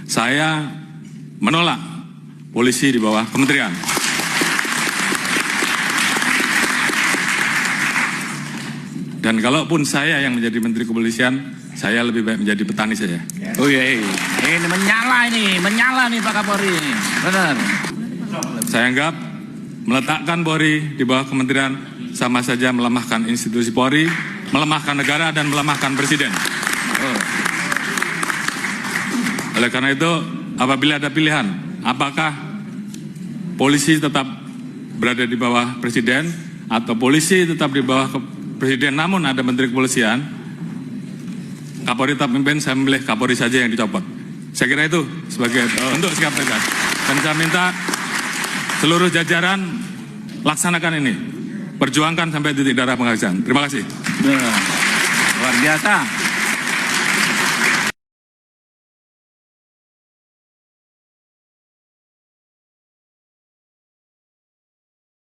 Saya menolak polisi di bawah kementerian. Dan kalaupun saya yang menjadi Menteri Kepolisian, saya lebih baik menjadi petani saja. Oh iya, ini menyala nih Pak Kapolri ini, benar. Saya anggap meletakkan Polri di bawah kementerian sama saja melemahkan institusi Polri, melemahkan negara dan melemahkan presiden. Oleh karena itu, apabila ada pilihan, apakah polisi tetap berada di bawah presiden atau polisi tetap di bawah presiden namun ada Menteri Kepolisian, Kapolri tetap memimpin, saya memilih Kapolri saja yang dicopot. Saya kira itu sebagai bentuk sikap tegas. Dan saya minta seluruh jajaran laksanakan ini. Perjuangkan sampai titik darah penghabisan. Terima kasih. Luar biasa.